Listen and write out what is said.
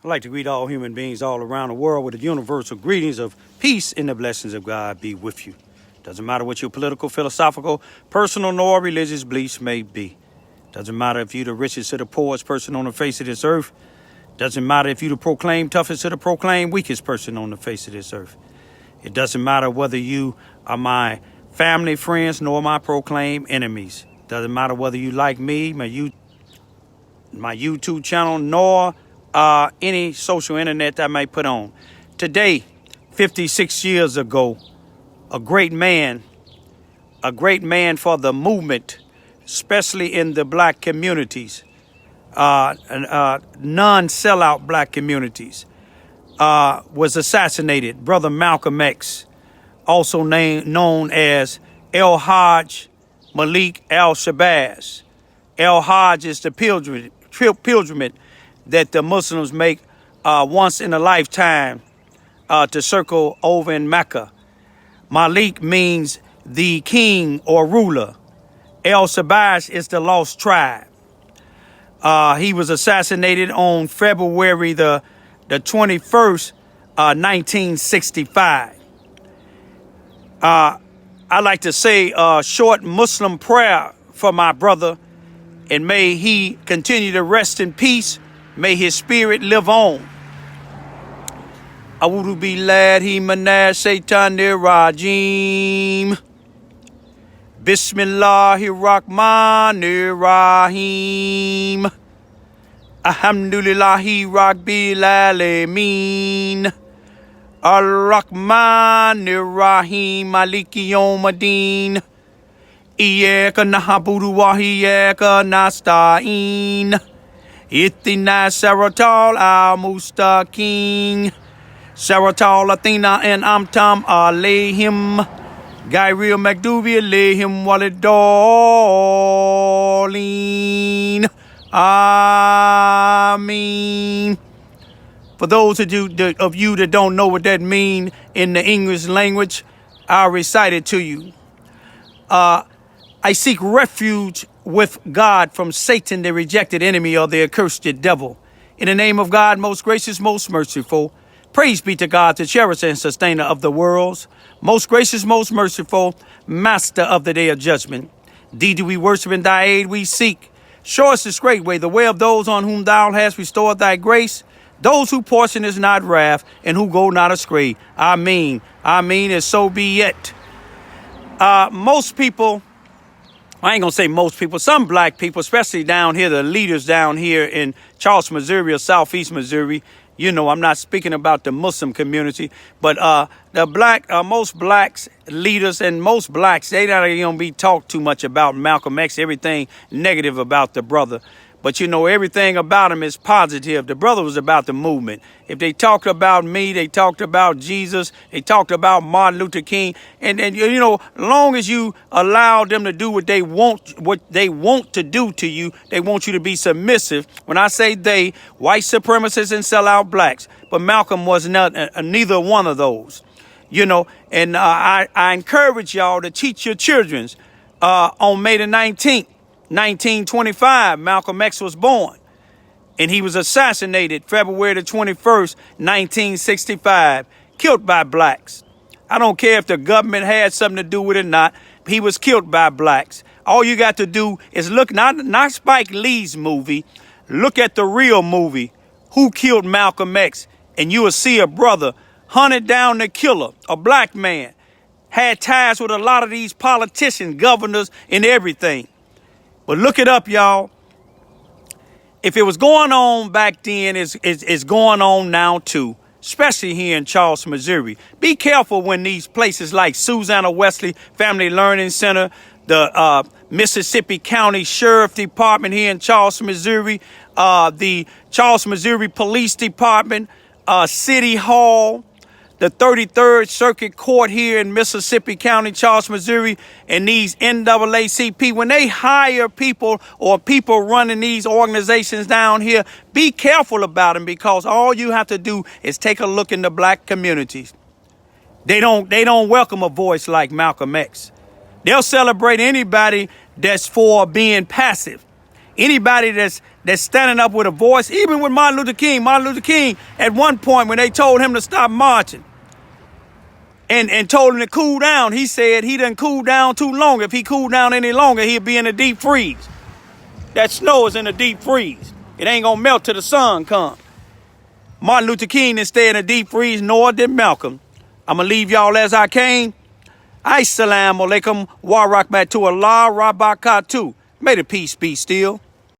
I'd like to greet all human beings all around the world with the universal greetings of peace and the blessings of God be with you. Doesn't matter what your political, philosophical, personal, nor religious beliefs may be. Doesn't matter if you're the richest or the poorest person on the face of this earth. Doesn't matter if you're the proclaimed toughest or the proclaimed weakest person on the face of this earth. It doesn't matter whether you are my family, friends, nor my proclaimed enemies. Doesn't matter whether you like me, my YouTube channel, nor any social internet that I may put on. Today, 56 years ago, a great man for the movement, especially in the black communities, non-sellout black communities, was assassinated. Brother Malcolm X, also known as El Hajj Malik al-Shabazz. El Hajj is the pilgrimage that the Muslims make once in a lifetime to circle over in Mecca. Malik means the king or ruler. El-Shabazz is the lost tribe. He was assassinated on February the 21st, 1965. I'd like to say a short Muslim prayer for my brother, and may he continue to rest in peace. May his spirit live on. A'udhu billahi minash shaitanir rajim. Bismillahir rahmanir rahim. Alhamdulillahi rabbil alamin. Ar-Rahmanir Rahim. Maliki yawmiddin. Iyyaka na'budu wa iyyaka nasta'in. Ihdina siratal al-mustaqim. Siratal latina and amtam alayhim. Gairil magdubi alayhim walidallin. Ameen. For those of you that don't know what that means in the English language, I'll recite it to you. I seek refuge with God from Satan, the rejected enemy or the accursed devil. In the name of God, most gracious, most merciful. Praise be to God, the cherisher and sustainer of the worlds. Most gracious, most merciful, master of the day of judgment. Thee do we worship, and thy aid we seek. Show us this great way, the way of those on whom thou hast restored thy grace, those whose portion is not wrath, and who go not astray. Amen. Amen, and so be it. Most people, I ain't gonna say most people, some black people, especially down here, the leaders down here in Charleston, Missouri, or Southeast Missouri, you know, I'm not speaking about the Muslim community, but most blacks leaders and most blacks, they not gonna be talked too much about Malcolm X, everything negative about the brother. But, you know, everything about him is positive. The brother was about the movement. If they talked about me, they talked about Jesus, they talked about Martin Luther King. And you know, as long as you allow them to do what they want to do to you, they want you to be submissive. When I say they, white supremacists and sellout blacks. But Malcolm was neither one of those. You know, and I encourage y'all to teach your children on May the 19th. 1925, Malcolm X was born, and he was assassinated February the 21st, 1965, killed by blacks. I don't care if the government had something to do with it or not. He was killed by blacks. All you got to do is look, not Spike Lee's movie, look at the real movie, Who Killed Malcolm X, and you will see a brother hunted down the killer, a black man, had ties with a lot of these politicians, governors, and everything. But look it up, y'all. If it was going on back then, it's going on now too, especially here in Charleston, Missouri. Be careful when these places like Susanna Wesley Family Learning Center, the Mississippi County Sheriff Department here in Charleston, Missouri, the Charleston, Missouri Police Department, City Hall, the 33rd Circuit Court here in Mississippi County, Charleston, Missouri, and these NAACP, when they hire people or people running these organizations down here, be careful about them, because all you have to do is take a look in the black communities. They don't welcome a voice like Malcolm X. They'll celebrate anybody that's for being passive. Anybody that's standing up with a voice, even with Martin Luther King, at one point when they told him to stop marching and told him to cool down, he said he done cooled down too long. If he cooled down any longer, he'd be in a deep freeze. That snow is in a deep freeze. It ain't gonna melt till the sun comes. Martin Luther King didn't stay in a deep freeze, nor did Malcolm. I'm gonna leave y'all as I came. Assalamu alaikum wa rahmatullahi wa barakatuh. May the peace be still.